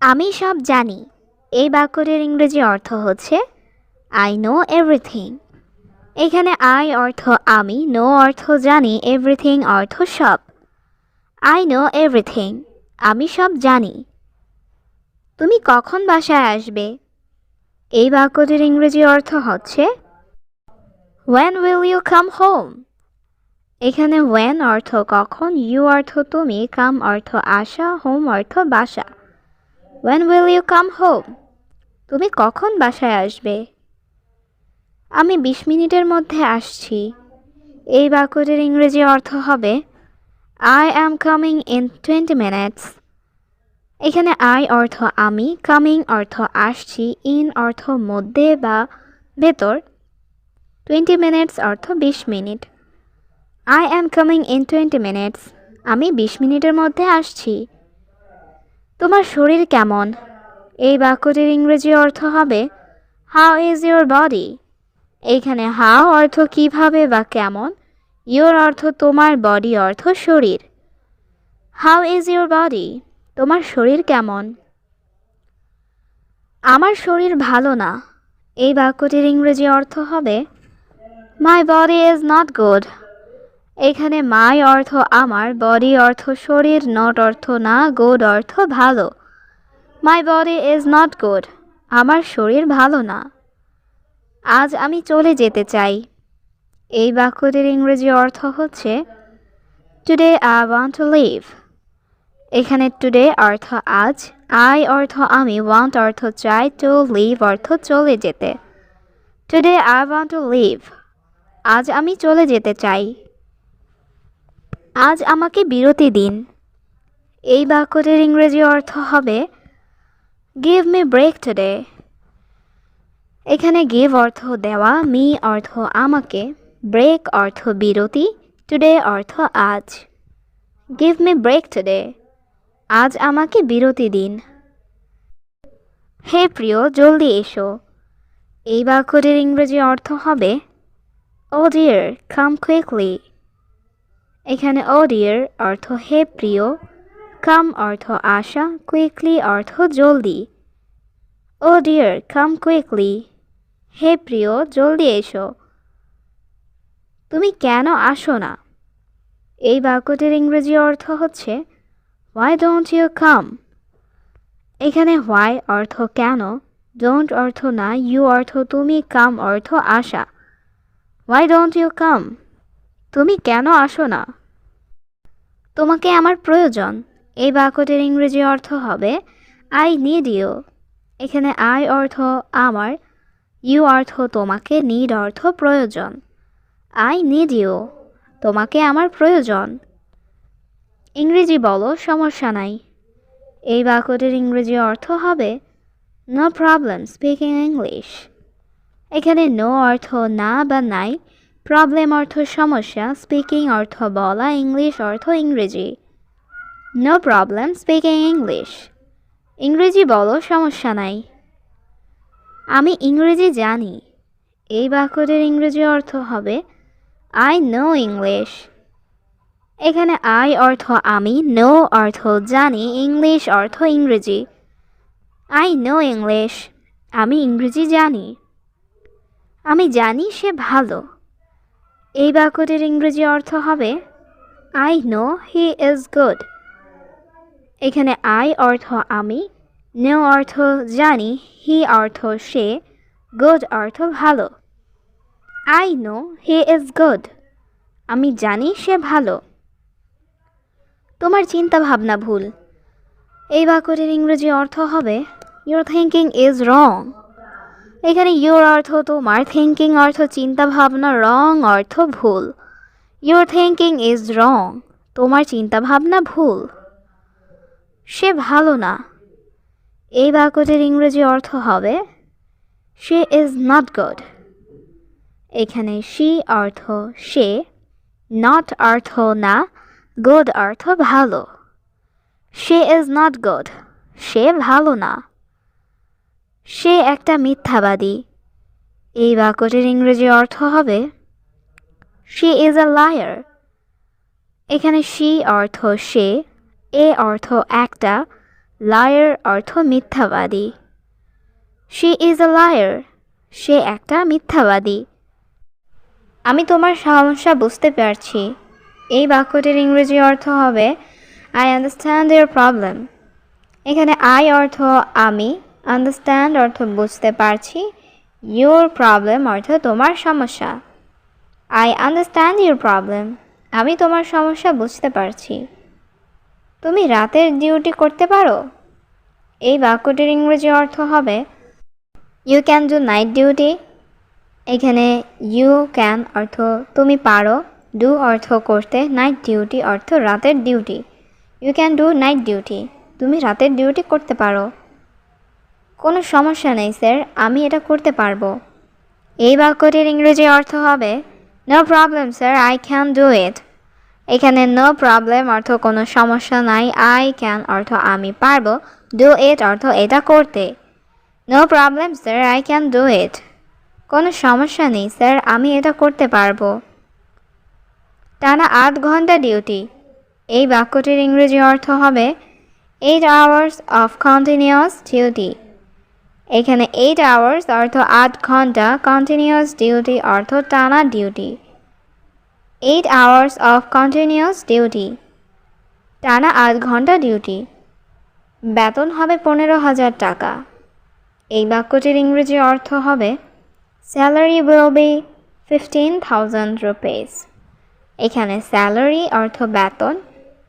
আমি সব জানি এই বাক্যটির ইংরেজি অর্থ হচ্ছে আই নো এভরিথিং। এখানে আই অর্থ আমি, নো অর্থ জানি, এভরিথিং অর্থ সব। আই নো এভরিথিং, আমি সব জানি। তুমি কখন বাসায় আসবে? এই বাক্যটির ইংরেজি অর্থ হচ্ছে When will you come home? এখানে when অর্থ কখন, you অর্থ তুমি, come অর্থ আসা, home অর্থ বাসা। When will you come home? তুমি কখন বাসায় আসবে? আমি 20 মিনিটের মধ্যে আসছি। এই বাক্যটির ইংরেজি অর্থ হবে I am coming in 20 minutes. এখানে I অর্থ আমি, coming অর্থ আসছি, in অর্থ মধ্যে বা ভেতর, 20 minutes অর্থ 20 minute. I am coming in 20 minutes. আমি 20 মিনিটের মধ্যে আসছি। তোমার শরীর কেমন? এই বাক্যটির ইংরেজি অর্থ হবে How is your body? এইখানে how অর্থ কিভাবে বা কেমন, your অর্থ তোমার, body অর্থ শরীর। How is your body? তোমার শরীর কেমন? আমার শরীর ভালো না। এই বাক্যটির ইংরেজি অর্থ হবে My body is not good. এখানে my অর্থ আমার, body অর্থ শরীর, not অর্থ না, good অর্থ ভালো। My body is not good. আমার শরীর ভালো না। আজ আমি চলে যেতে চাই। এই বাক্যটির ইংরেজি অর্থ হচ্ছে Today I want to leave. এখানে today অর্থ আজ, I অর্থ আমি, want অর্থ চাই, to leave অর্থ চলে যেতে। Today I want to leave. আজ আমি চলে যেতে চাই। আজ আমাকে বিরতি দিন। এই বাক্যটির ইংরেজি অর্থ হবে Give me break today. এখানে give অর্থ দেওয়া, me অর্থ আমাকে, break অর্থ বিরতি, today অর্থ আজ। Give me break today. আজ আমাকে বিরতি দিন। হে প্রিয়, জলদি এসো। এই বাক্যটির ইংরেজি অর্থ হবে Oh dear, come quickly. এখানে oh dear অর্থ হে প্রিয়, come অর্থ আসা, quickly অর্থ জলদি। Oh dear, come quickly. হে প্রিয়, জলদি এসো। তুমি কেন আসো না? এই বাক্যটির ইংরেজি অর্থ হচ্ছে Why don't you come? এখানে why অর্থ কেন, don't অর্থ না, you অর্থ তুমি, come অর্থ আসা। Why don't you come? তুমি কেন আসো না? তোমাকে আমার প্রয়োজন। এই বাক্যটির ইংরেজি অর্থ হবে I need you. এখানে I অর্থ আমার, you অর্থ তোমাকে, need অর্থ প্রয়োজন। I need you. তোমাকে আমার প্রয়োজন। ইংরেজি বলো, সমস্যা নাই। এই বাক্যটির ইংরেজি অর্থ হবে No problem speaking English. এখানে no অর্থ না বা নাই, প্রবলেম অর্থ সমস্যা, স্পিকিং অর্থ বলা, ইংলিশ অর্থ ইংরেজি। No problem speaking English. ইংরেজি বলো, সমস্যা নাই। আমি ইংরেজি জানি। এই বাক্যটির ইংরেজি অর্থ হবে I know English. এখানে I অর্থ আমি, know অর্থ জানি, ইংলিশ অর্থ ইংরেজি। I know English. আমি ইংরেজি জানি। আমি জানি সে ভালো। এই বাক্যটির ইংরেজি অর্থ হবে I know he is good. এখানে I অর্থ আমি, know অর্থ জানি, he অর্থ সে, good অর্থ ভালো। I know he is good. আমি জানি সে ভালো। তোমার চিন্তা ভাবনা ভুল। এই বাক্যটির ইংরেজি অর্থ হবে Your thinking is wrong. এখানে your অর্থ তোমার, thinking অর্থ চিন্তা ভাবনা, wrong অর্থ ভুল। Your thinking is wrong. তোমার চিন্তা ভাবনা ভুল। সে ভালো না। এই বাক্যটির ইংরেজি অর্থ হবে She is not good. এখানে she অর্থ সে, not অর্থ না, good অর্থ ভালো। She is not good. সে ভালো না। সে একটা মিথ্যাবাদী। এই বাক্যটির ইংরেজি অর্থ হবে She is a liar. এখানে she অর্থ সে, a অর্থ একটা, লায়ার অর্থ মিথ্যাবাদী। শি ইজ আ লায়ার, সে একটা মিথ্যাবাদী। আমি তোমার সমস্যা বুঝতে পারছি। এই বাক্যটির ইংরেজি অর্থ হবে আই আন্ডারস্ট্যান্ড ইউর প্রবলেম। এখানে আই অর্থ আমি, আন্ডারস্ট্যান্ড অর্থ বুঝতে পারছি, ইউর প্রবলেম অর্থ তোমার সমস্যা। আই আন্ডারস্ট্যান্ড ইউর প্রবলেম, আমি তোমার সমস্যা বুঝতে পারছি। তুমি রাতের ডিউটি করতে পারো। এই বাক্যটির ইংরেজি অর্থ হবে you can do night duty. এখানে ইউ ক্যান অর্থ তুমি পারো, ডু অর্থ করতে, নাইট ডিউটি অর্থ রাতের duty. You can do night duty, তুমি রাতের ডিউটি করতে পারো। কোনো সমস্যা নেই স্যার, আমি এটা করতে পারবো। এই বাক্যটির ইংরেজি অর্থ হবে no problem sir, I can do it. এখানে নো প্রবলেম অর্থ কোনো সমস্যা নাই, আই ক্যান অর্থ আমি পারবো, ডু ইট অর্থ এটা করতে। No problem sir, I can do it. কোনো সমস্যা নেই স্যার, আমি এটা করতে পারবো। টানা ৮ ঘন্টা ডিউটি। এই বাক্যটির ইংরেজি অর্থ হবে 8 hours অফ কন্টিনিউয়াস ডিউটি। এখানে 8 hours অর্থ ৮ ঘন্টা, কন্টিনিউয়াস ডিউটি অর্থ টানা duty. 8 hours of continuous duty, টানা ৮ ঘন্টা ডিউটি। বেতন হবে ১৫,০০০ টাকা। এই বাক্যটির ইংরেজি অর্থ হবে স্যালারি উইল বি 15,000 rupees। এখানে স্যালারি অর্থ বেতন,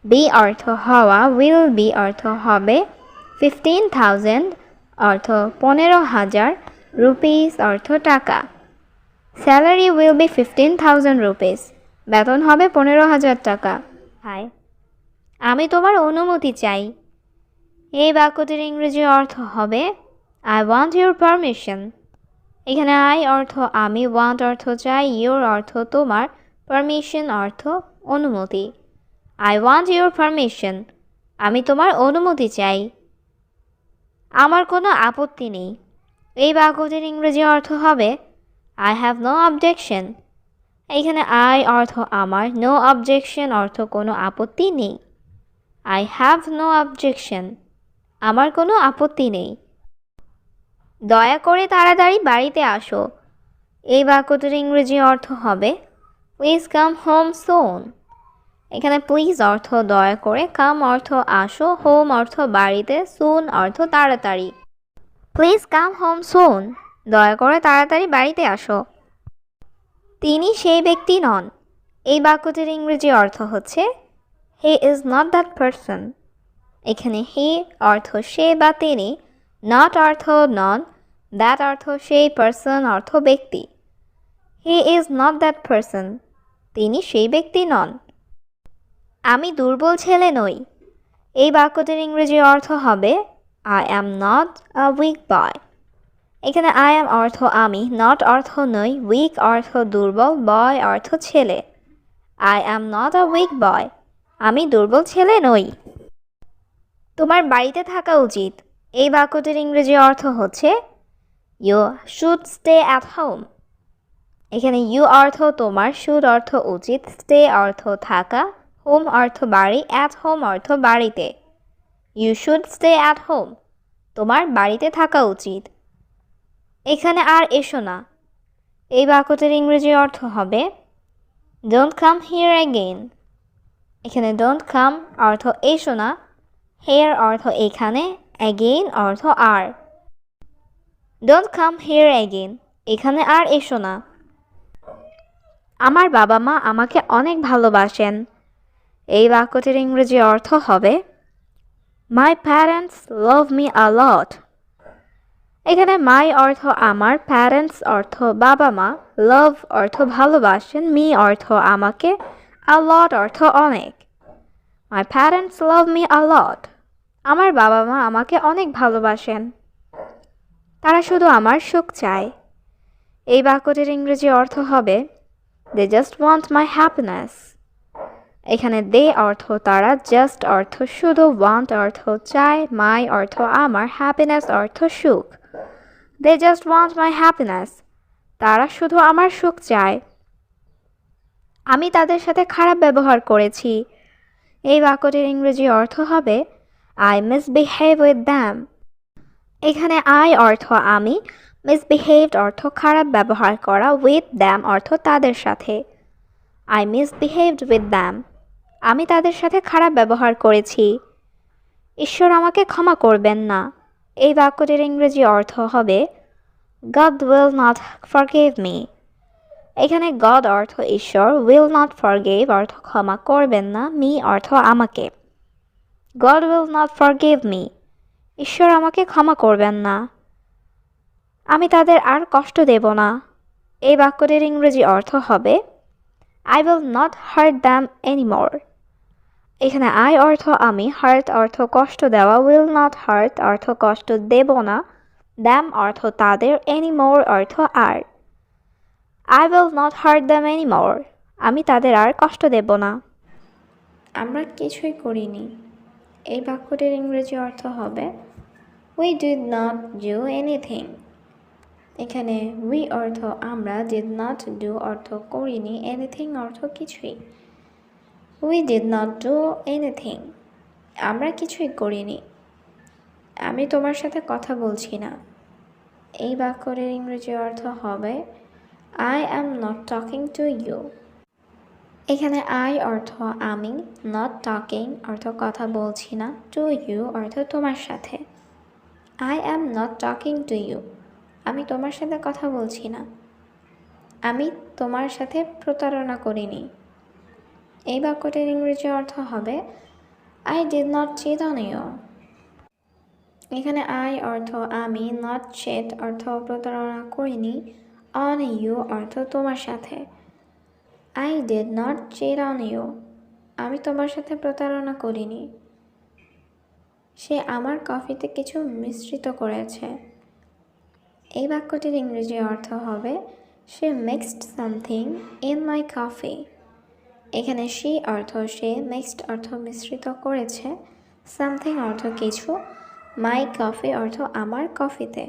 বি অর্থ হওয়া, উইল বি অর্থ হবে, 15,000 অর্থ 15,০০০, রুপিস অর্থ টাকা। স্যালারি উইল বি 15,000 rupees, বেতন হবে 15,০০০ টাকা। হাই, আমি তোমার অনুমতি চাই। এই বাক্যটির ইংরেজি অর্থ হবে আই ওয়ান্ট ইউর পারমিশন। এখানে আই অর্থ আমি, ওয়ান্ট অর্থ চাই, ইউর অর্থ তোমার, পারমিশন অর্থ অনুমতি। আই ওয়ান্ট ইউর পারমিশন, আমি তোমার অনুমতি চাই। আমার কোনো আপত্তি নেই। এই বাক্যটির ইংরেজি অর্থ হবে আই হ্যাভ নো অবজেকশন। এখানে আই অর্থ আমার, নো অবজেকশন অর্থ কোনো আপত্তি নেই। আই হ্যাভ নো অবজেকশন, আমার কোনো আপত্তি নেই। দয়া করে তাড়াতাড়ি বাড়িতে আসো। এই বাক্যটির ইংরেজি অর্থ হবে প্লিজ কাম হোম সুন। এখানে প্লিজ অর্থ দয়া করে, কাম অর্থ আসো, হোম অর্থ বাড়িতে, সুন অর্থ তাড়াতাড়ি। প্লিজ কাম হোম সুন, দয়া করে তাড়াতাড়ি বাড়িতে আসো। তিনি সেই ব্যক্তি নন। এই বাক্যটির ইংরেজি অর্থ হচ্ছে he is not that person. এখানে হি অর্থ সে বা তিনি, নট অর্থ নন, দ্যাট অর্থ সেই, পারসন অর্থ ব্যক্তি। He is not that person, তিনি সেই ব্যক্তি নন। আমি দুর্বল ছেলে নই। এই বাক্যটির ইংরেজি অর্থ হবে I am not a weak boy. এখানে আই অ্যাম অর্থ আমি, নট অর্থ নই, উইক অর্থ দুর্বল, বয় অর্থ ছেলে। I am not a weak boy, আমি দুর্বল ছেলে নই। তোমার বাড়িতে থাকা উচিত। এই বাক্যটির ইংরেজি অর্থ হচ্ছে you should stay at home. এখানে ইউ অর্থ তোমার, শুড অর্থ উচিত, স্টে অর্থ থাকা, হোম অর্থ বাড়ি, অ্যাট হোম অর্থ বাড়িতে। You should stay at home, তোমার বাড়িতে থাকা উচিত। এখানে আর এসো না। এই বাক্যটির ইংরেজি অর্থ হবে ডোন্ট কাম হিয়ার অ্যাগেইন। এখানে ডোন্ট কাম অর্থ এসো না, হেয়ার অর্থ এখানে, অ্যাগেইন অর্থ আর। ডোন্ট কাম হিয়ার অ্যাগেইন, এখানে আর এসো না। আমার বাবা মা আমাকে অনেক ভালোবাসেন। এই বাক্যটির ইংরেজি অর্থ হবে my parents love me a লট। এখানে মাই অর্থ আমার, প্যারেন্টস অর্থ বাবা মা, লাভ অর্থ ভালোবাসেন, মি অর্থ আমাকে, আ লট অর্থ অনেক। My parents love me a লট, আমার বাবা মা আমাকে অনেক ভালোবাসেন। তারা শুধু আমার সুখ চায়। এই বাক্যটির ইংরেজি অর্থ হবে they just want my happiness. এখানে দে অর্থ তারা, জাস্ট অর্থ শুধু, ওয়ান্ট অর্থ চায়, মাই অর্থ আমার, হ্যাপিনেস অর্থ সুখ। They just want my happiness, তারা শুধু আমার সুখ চায়। আমি তাদের সাথে খারাপ ব্যবহার করেছি। এই বাক্যটির ইংরেজি অর্থ হবে I misbehave with them. এখানে I অর্থ আমি, misbehaved অর্থ খারাপ ব্যবহার করা, with them অর্থ তাদের সাথে। I misbehaved with them. আমি তাদের সাথে খারাপ ব্যবহার করেছি। ঈশ্বর আমাকে ক্ষমা করবেন না। এই বাক্যটির ইংরেজি অর্থ হবে God will not forgive me. এখানে God অর্থ ঈশ্বর, will not forgive অর্থ ক্ষমা করবেন না, me অর্থ আমাকে। God will not forgive me. ঈশ্বর আমাকে ক্ষমা করবেন না। আমি তাদের আর কষ্ট দেব না। এই বাক্যটির ইংরেজি অর্থ হবে I will not hurt them anymore. এখানে I অর্থ আমি, hurt অর্থ কষ্ট দেওয়া, will not hurt অর্থ কষ্ট দেব না, them অর্থ তাদের, anymore অর্থ আর। I will not hurt them anymore. আমি তাদের আর কষ্ট দেব না। আমরা কিছুই করিনি। এই বাক্যটির ইংরেজি অর্থ হবে We did not do anything. এখানে we অর্থ আমরা, did not do অর্থ করিনি, anything অর্থ কিছুই। We did not do anything. আমরা কিছুই করিনি। আমি তোমার সাথে কথা বলছি না। এই বাক্যটির ইংরেজি অর্থ হবে I am not talking to you. এখানে I অর্থ আমি, not talking অর্থ কথা বলছি না, to you অর্থ তোমার সাথে। I am not talking to you. আমি তোমার সাথে কথা বলছি না। আমি তোমার সাথে প্রতারণা করিনি। এই বাক্যটির ইংরেজি অর্থ হবে I did not cheat on you. এখানে I অর্থ আমি, not cheat অর্থ প্রতারণা করিনি, on you অর্থ তোমার সাথে। I did not cheat on you. আমি তোমার সাথে প্রতারণা করিনি। সে আমার কফিতে কিছু মিশ্রিত করেছে। এই বাক্যটির ইংরেজি অর্থ হবে She mixed something in my coffee. এখানে she অর্থ সে, mixed অর্থ মিশ্রিত করেছে, something অর্থ কিছু, my coffee অর্থ আমার কফিতে।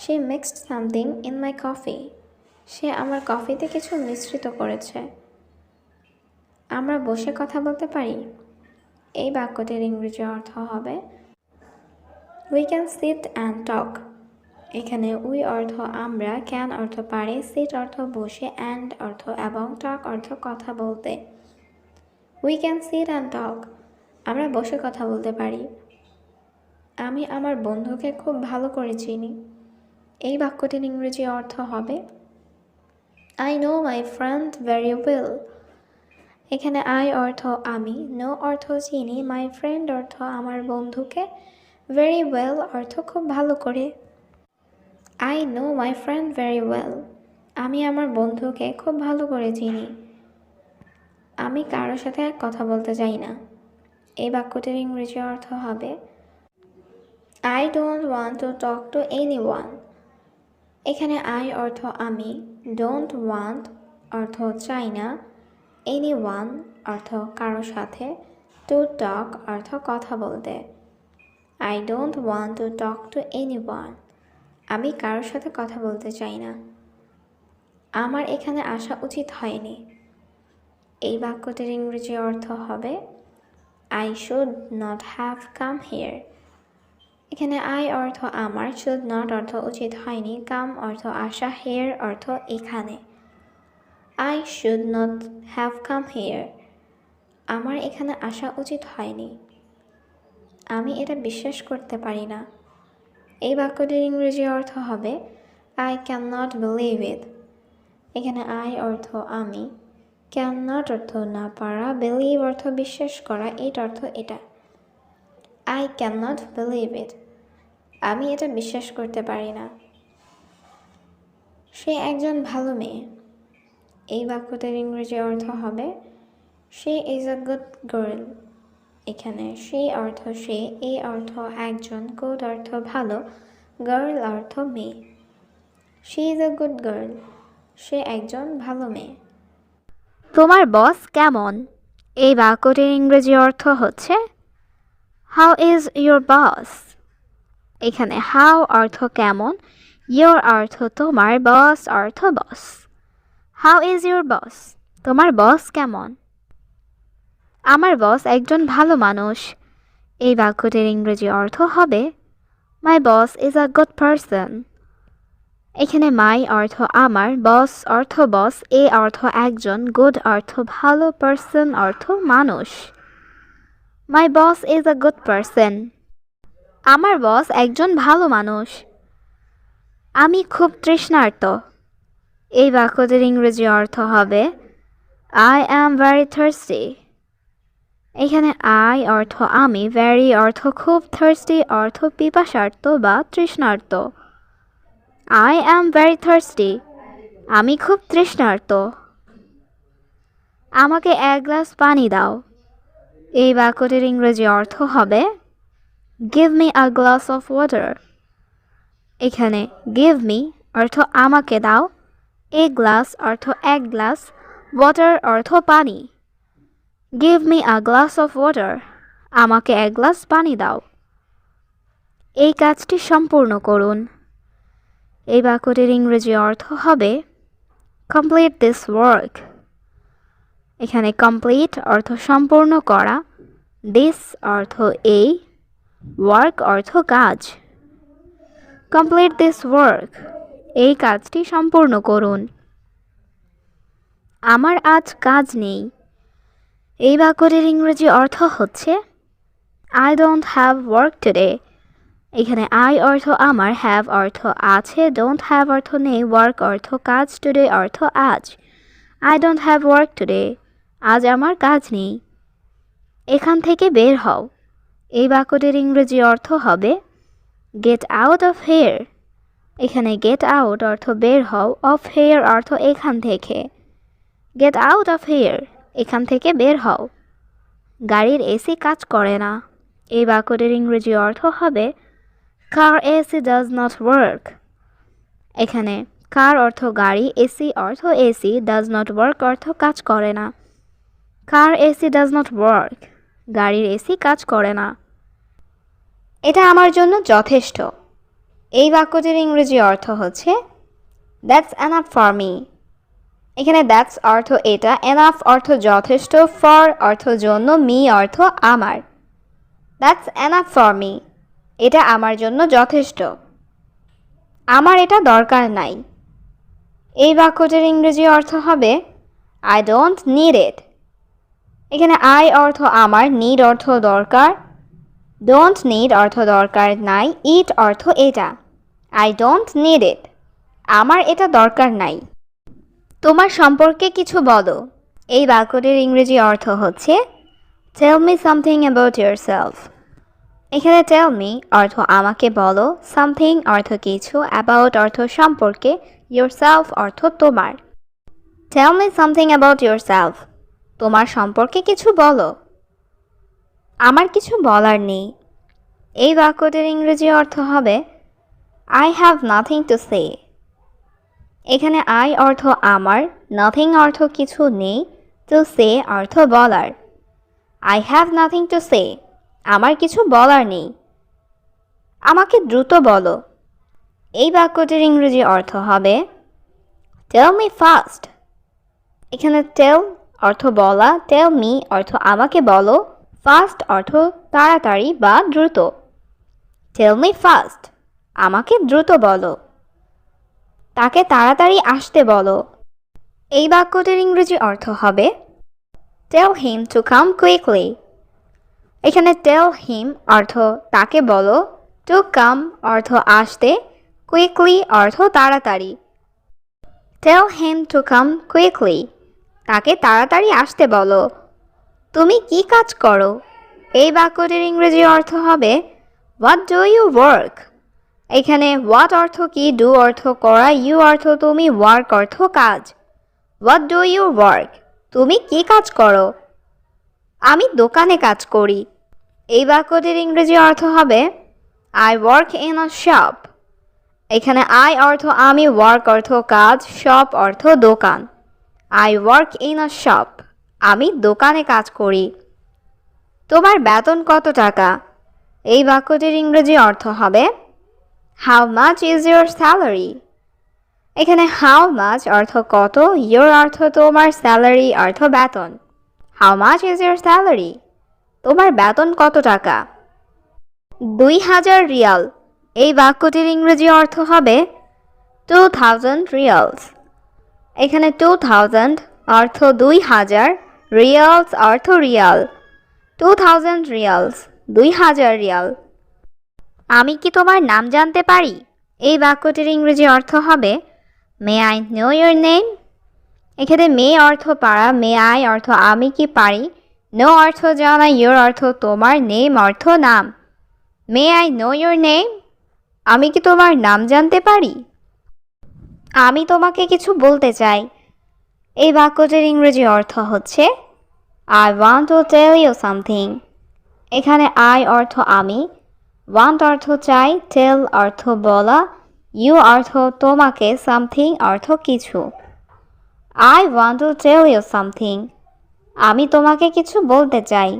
She mixed something in my coffee. সে আমার কফিতে কিছু মিশ্রিত করেছে। আমরা বসে কথা বলতে পারি। এই বাক্যটির ইংরেজি অর্থ হবে We can sit and talk. এখানে we অর্থ আমরা, can অর্থ পারে, sit অর্থ বসে, and অর্থ এবং, talk অর্থ কথা বলতে। We can sit and talk. আমরা বসে কথা বলতে পারি। আমি আমার বন্ধুকে খুব ভালো করে চিনি। এই বাক্যটির ইংরেজি অর্থ হবে I know my friend very well. এখানে I অর্থ আমি, know অর্থ চিনি, my friend অর্থ আমার বন্ধুকে, very well অর্থ খুব ভালো করে। I know my friend very well. আমি আমার বন্ধুকে খুব ভালো করে চিনি। আমি কারোর সাথে কথা বলতে চাই না। এই বাক্যটির ইংরেজি অর্থ হবে I don't want to talk to anyone. এখানে I অর্থ আমি, don't want অর্থ চাই না, anyone অর্থ কারোর সাথে, to talk অর্থ কথা বলতে। I don't want to talk to anyone. আমি কারোর সাথে কথা বলতে চাই না। আমার এখানে আসা উচিত হয়নি। এই বাক্যটির ইংরেজি অর্থ হবে I should not have come here. এখানে I অর্থ আমার, should not অর্থ উচিত হয়নি, come অর্থ আসা, here অর্থ এখানে। I should not have come here. আমার এখানে আসা উচিত হয়নি। আমি এটা বিশ্বাস করতে পারি না। এই বাক্যটির ইংরেজি অর্থ হবে I cannot believe it. এখানে I অর্থ আমি, cannot অর্থ না পারা, believe অর্থ বিশ্বাস করা, it অর্থ এটা। I cannot believe it. আমি এটা বিশ্বাস করতে পারি না। সে একজন ভালো মেয়ে। এই বাক্যটির ইংরেজি অর্থ হবে She is a good girl. এখানে she অর্থ সে, a অর্থ একজন, good অর্থ ভালো, girl অর্থ মেয়ে। She is a good girl. সে একজন ভালো মেয়ে। তোমার বস কেমন? এই বাক্যটির ইংরেজি অর্থ হচ্ছে How is your boss? এখানে how অর্থ কেমন, your অর্থ তোমার, boss অর্থ বস। How is your boss? তোমার বস কেমন? আমার বস একজন ভালো মানুষ। এই বাক্যটির ইংরেজি অর্থ হবে my boss is a good person. এখানে মাই অর্থ আমার, বস অর্থ বস, এ অর্থ একজন, গুড অর্থ ভালো, পারসন অর্থ মানুষ। My boss is a good person. আমার বস একজন ভালো মানুষ। আমি খুব তৃষ্ণার্ত। এই বাক্যটির ইংরেজি অর্থ হবে আই অ্যাম ভেরি থার্সটি। এখানে আই অর্থ আমি, ভেরি অর্থ খুব, থার্সটি অর্থ পিপাসার্ত বা তৃষ্ণার্ত। I am very thirsty. আমি খুব তৃষ্ণার্ত। আমাকে এক গ্লাস পানি দাও। এই বাক্যটির ইংরেজি অর্থ হবে give me a glass of water. এখানে গিভ মি অর্থ আমাকে দাও, এ গ্লাস অর্থ এক গ্লাস, ওয়াটার অর্থ পানি। Give me a glass of water. আমাকে এক গ্লাস পানি দাও। এই কাজটি সম্পূর্ণ করুন। এই বাক্যটির ইংরেজি অর্থ হবে কমপ্লিট দিস ওয়ার্ক। এখানে কমপ্লিট অর্থ সম্পূর্ণ করা, দিস অর্থ এই, ওয়ার্ক অর্থ কাজ। Complete this work. এই কাজটি সম্পূর্ণ করুন। আমার আজ কাজ নেই। এই বাক্যটির ইংরেজি অর্থ হচ্ছে I don't have work today. এখানে আই অর্থ আমার, হ্যাভ অর্থ আছে, ডোন্ট হ্যাভ অর্থ নেই, ওয়ার্ক অর্থ কাজ, টুডে অর্থ আজ। I don't have work today. আজ আমার কাজ নেই। এখান থেকে বের হও। এই বাক্যটির ইংরেজি অর্থ হবে গেট আউট অফ হেয়ার। এখানে গেট আউট অর্থ বের হও, অফ হেয়ার অর্থ এখান থেকে। গেট আউট অফ হেয়ার, এখান থেকে বের হও। গাড়ির এসি কাজ করে না। এই বাক্যটির ইংরেজি অর্থ হবে car AC does not work. এখানে কার অর্থ গাড়ি, এসি অর্থ এসি, ডাজ নট ওয়ার্ক অর্থ কাজ করে না। Car AC does not work. গাড়ির এসি কাজ করে না। এটা আমার জন্য যথেষ্ট। এই বাক্যটির ইংরেজি অর্থ হচ্ছে দ্যাটস এনাফ ফর মি। এখানে দ্যাটস অর্থ এটা, এনাফ অর্থ যথেষ্ট, ফর অর্থ জন্য, মি অর্থ আমার। That's enough for me. এটা আমার জন্য যথেষ্ট। আমার এটা দরকার নাই। এই বাক্যটির ইংরেজি অর্থ হবে আই ডোন্ট নিড ইট। এখানে আই অর্থ আমার, নিড অর্থ দরকার, ডোন্ট নিড অর্থ দরকার নাই, ইট অর্থ এটা। I don't need it. আমার এটা দরকার নাই। তোমার সম্পর্কে কিছু বলো। এই বাক্যটির ইংরেজি অর্থ হচ্ছে tell me something about yourself. এখানে টেল মি অর্থ আমাকে বলো, সামথিং অর্থ কিছু, অ্যাবাউট অর্থ সম্পর্কে, ইয়োরসেলফ অর্থ তোমার। Tell me something about yourself. তোমার সম্পর্কে কিছু বলো। আমার কিছু বলার নেই। এই বাক্যটির ইংরেজি অর্থ হবে I have nothing to say. এখানে আই অর্থ আমার, নাথিং অর্থ কিছু নেই, টু সে অর্থ বলার। I have nothing to say. আমার কিছু বলার নেই। আমাকে দ্রুত বলো। এই বাক্যটির ইংরেজি অর্থ হবে টেল মি ফাস্ট। এখানে টেল অর্থ বলা, টেল মি অর্থ আমাকে বলো, ফাস্ট অর্থ তাড়াতাড়ি বা দ্রুত। Tell me fast. আমাকে দ্রুত বলো। তাকে তাড়াতাড়ি আসতে বলো। এই বাক্যটির ইংরেজি অর্থ হবে টেল হিম টু কাম কুইকলি। এখানে টেল হিম অর্থ তাকে বলো, টু কাম অর্থ আসতে, কুইকলি অর্থ তাড়াতাড়ি। টেল হিম টু কাম কুইকলি। তাকে তাড়াতাড়ি আসতে বলো। তুমি কি কাজ করো। এই বাক্যটির ইংরেজি অর্থ হবে হোয়াট ডু ইউ ওয়ার্ক। এখানে হোয়াট অর্থ কি, ডু অর্থ করা, ইউ অর্থ তুমি, ওয়ার্ক অর্থ কাজ। What do you work. তুমি কি কাজ করো। আমি দোকানে কাজ করি। এই বাক্যটির ইংরেজি অর্থ হবে I work in a shop. এখানে আই অর্থ আমি, ওয়ার্ক অর্থ কাজ, শপ অর্থ দোকান। I work in a shop. আমি দোকানে কাজ করি। তোমার বেতন কত টাকা। এই বাক্যটির ইংরেজি অর্থ হবে how much is your salary. এখানে হাউ মাচ অর্থ কত, ইয়োর অর্থ তোমার, স্যালারি অর্থ বেতন। How much is your salary. তোমার বেতন কত টাকা। 2000 রিয়াল। এই বাক্যটির ইংরেজি অর্থ হবে 2000 রিয়ালস। এখানে 2000 অর্থ 2000, রিয়ালস অর্থ রিয়াল। 2000 reels, 2000 Real. আমি কি তোমার নাম জানতে পারি? এই বাক্যটির ইংরেজি অর্থ হবে may I know your name. এখানে মে অর্থ পারা, মে আই অর্থ আমি কি পারি, নো অর্থ জানা, ইয়োর অর্থ তোমার, নেম অর্থ নাম। May I know your name? আমি কি তোমার নাম জানতে পারি? আমি তোমাকে কিছু বলতে চাই। এই বাক্যটির ইংরেজি অর্থ হচ্ছে I want to tell you something. এখানে আই অর্থ আমি, ওয়ান্ট অর্থ চাই, টেল অর্থ বলা, ইউ অর্থ তোমাকে, সামথিং অর্থ কিছু। I want to tell you something. আমি তোমাকে কিছু বলতে চাই।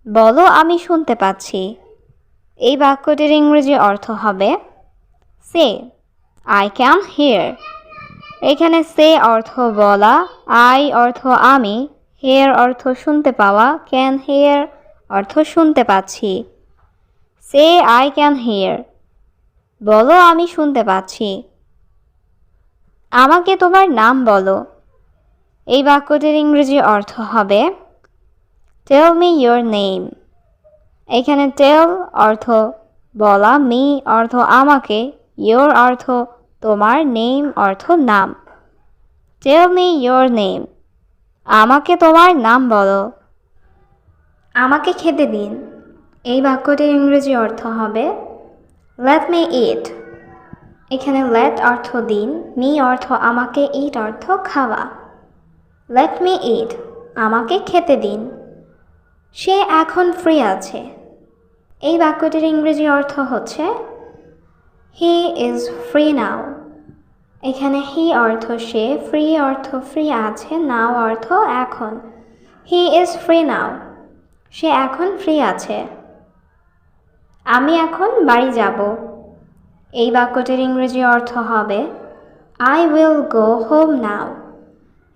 বলো, আমি শুনতে পাচ্ছি। এই বাক্যটির ইংরেজি অর্থ হবে সে আই ক্যান হিয়ার। এখানে সে অর্থ বলা, আই অর্থ আমি, হিয়ার অর্থ শুনতে পাওয়া, ক্যান হিয়ার অর্থ শুনতে পাচ্ছি। Say I can here. বলো, আমি শুনতে পাচ্ছি। আমাকে তোমার নাম বলো। এই বাক্যটির ইংরেজি অর্থ হবে টেল মি ইয়োর নেম। এখানে টেল অর্থ বলা, মি অর্থ আমাকে, ইয়োর অর্থ তোমার, নেম অর্থ নাম। Tell me your name. আমাকে তোমার নাম বলো। আমাকে খেতে দিন। এই বাক্যটির ইংরেজি অর্থ হবে লেট মি ইট। এখানে লেট অর্থ দিন, মি অর্থ আমাকে, ইট অর্থ খাওয়া। লেট মি ইট, আমাকে খেতে দিন। সে এখন ফ্রি আছে। এই বাক্যটির ইংরেজি অর্থ হচ্ছে হি ইজ ফ্রি নাও। এখানে হি অর্থ সে, ফ্রি অর্থ ফ্রি আছে, নাও অর্থ এখন। He is free now. সে এখন ফ্রি আছে। আমি এখন বাড়ি যাব। এই বাক্যটির ইংরেজি অর্থ হবে I will go home now.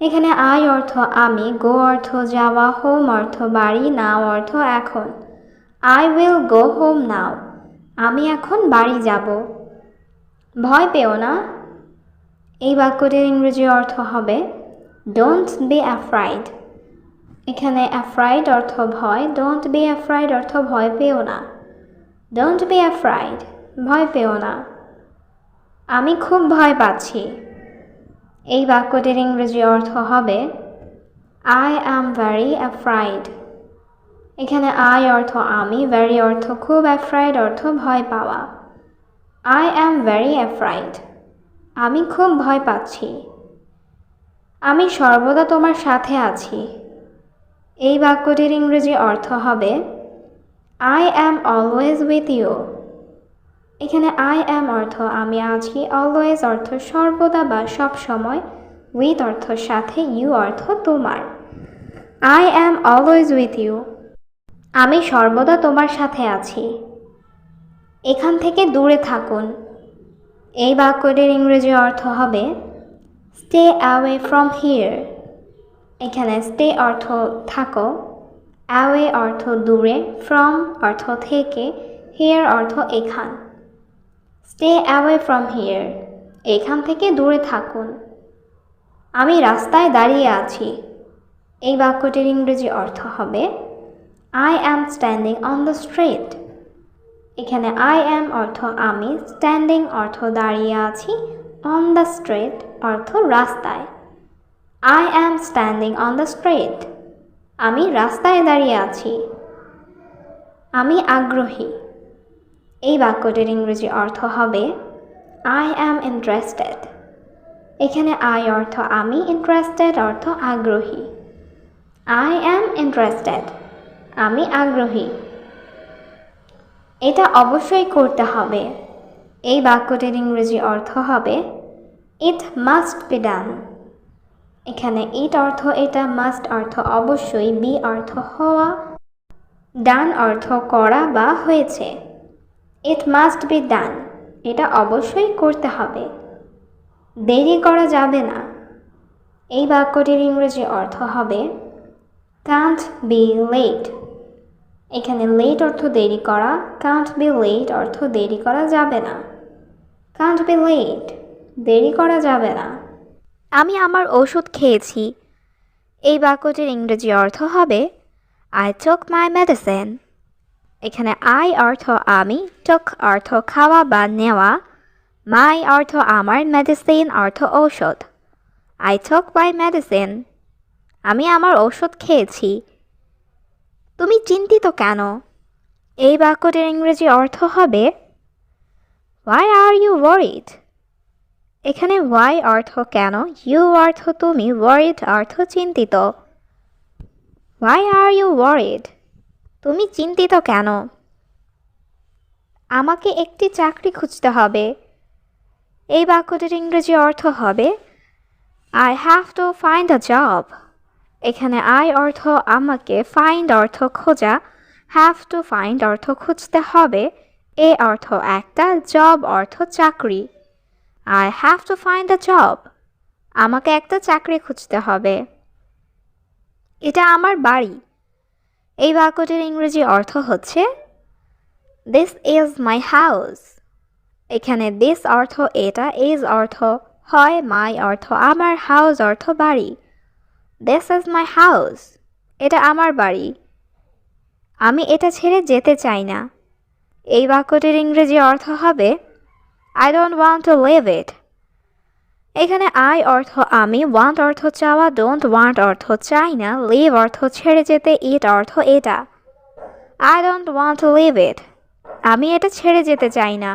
এখানে আই অর্থ আমি, গো অর্থ যাওয়া, হোম অর্থ বাড়ি, নাও অর্থ এখন। I will go home now. আমি এখন বাড়ি যাব। ভয় পেও না। এই বাক্যটির ইংরেজি অর্থ হবে ডোন্ট বি অ্যাফ্রাইড। এখানে অ্যাফ্রাইড অর্থ ভয়, ডোন্ট বি অ্যাফ্রাইড অর্থ ভয় পেও না। ডোন্ট বি অ্যাফ্রাইড, ভয় পেও না। আমি খুব ভয় পাচ্ছি। এই বাক্যটির ইংরেজি অর্থ হবে আই অ্যাম ভেরি অ্যাফ্রাইড। এখানে আই অর্থ আমি, ভেরি অর্থ খুব, অ্যাফ্রাইড অর্থ ভয় পাওয়া। আই অ্যাম ভেরি অ্যাফ্রাইড, আমি খুব ভয় পাচ্ছি। আমি সর্বদা তোমার সাথে আছি। এই বাক্যটির ইংরেজি অর্থ হবে I am always with you. এখানে আই অ্যাম অর্থ আমি আছি, অলওয়েজ অর্থ সর্বদা বা সব সময়, উইথ অর্থ সাথে, ইউ অর্থ তোমার। I am always with you, আমি সর্বদা তোমার সাথে আছি। এখান থেকে দূরে থাকুন। এই বাক্যটির ইংরেজি অর্থ হবে স্টে অ্যাওয়ে ফ্রম হিয়ার। এখানে স্টে অর্থ থাকো, অ্যাওয়ে অর্থ দূরে, ফ্রম অর্থ থেকে, হিয়ার অর্থ এখান। স্টে অ্যাওয়ে ফ্রম হিয়ার, এখান থেকে দূরে থাকুন। আমি রাস্তায় দাঁড়িয়ে আছি। এই বাক্যটির ইংরেজি অর্থ হবে I am standing on the street. এখানে আই অ্যাম অর্থ আমি, স্ট্যান্ডিং অর্থ দাঁড়িয়ে আছি, অন দ্য স্ট্রিট অর্থ রাস্তায়। I am standing on the street, আমি রাস্তায় দাঁড়িয়ে আছি। আমি আগ্রহী। এই বাক্যটির ইংরেজি অর্থ হবে আই অ্যাম ইন্টারেস্টেড। এখানে আই অর্থ আমি, ইন্টারেস্টেড অর্থ আগ্রহী। আই অ্যাম ইন্টারেস্টেড, আমি আগ্রহী। এটা অবশ্যই করতে হবে। এই বাক্যটির ইংরেজি অর্থ হবে ইট মাস্ট বি ডান। এখানে ইট অর্থ এটা, মাস্ট অর্থ অবশ্যই, বি অর্থ হওয়া, ডান অর্থ করা বা হয়েছে। ইট মাস্ট বি ডান, এটা অবশ্যই করতে হবে। দেরি করা যাবে না। এই বাক্যটির ইংরেজি অর্থ হবে কান্ট বি লেট। এখানে লেট অর্থ দেরি করা, কান্ট বি লেট অর্থ দেরি করা যাবে না। কান্ট বি লেট, দেরি করা যাবে না। আমি আমার ওষুধ খেয়েছি। এই বাক্যটির ইংরেজি অর্থ হবে I took my medicine। এখানে I অর্থ আমি, took অর্থ খাওয়া বা নেওয়া, my অর্থ আমার, medicine অর্থ ঔষধ। I took my medicine। আমি আমার ওষুধ খেয়েছি। তুমি চিন্তিত কেন? এই বাক্যটির ইংরেজি অর্থ হবে Why are you worried? এখানে why অর্থ কেন, you অর্থ তুমি, worried অর্থ চিন্তিত। Why are you worried? তুমি চিন্তিত কেন? আমাকে একটি চাকরি খুঁজতে হবে। এই বাক্যটির ইংরেজি অর্থ হবে I have to find a job। এখানে I অর্থ আমাকে, find অর্থ খোঁজা, have to find অর্থ খুঁজতে হবে, a অর্থ একটা, job অর্থ চাকরি। I have to find a job। আমাকে একটা চাকরি খুঁজতে হবে। এটা আমার বাড়ি। এই বাক্যটির ইংরেজি অর্থ হচ্ছে This is my house। এখানে this অর্থ এটা, is অর্থ হয়, my অর্থ আমার, house অর্থ বাড়ি। This is my house। এটা আমার বাড়ি। আমি এটা ছেড়ে যেতে চাই না। এই বাক্যটির ইংরেজি অর্থ হবে I don't want to leave it। এখানে I অর্থ আমি, want অর্থ চাওয়া, don't want অর্থ চাই না, leave অর্থ ছেড়ে যেতে, it অর্থ এটা। I don't want to leave it। আমি এটা ছেড়ে যেতে চাই না।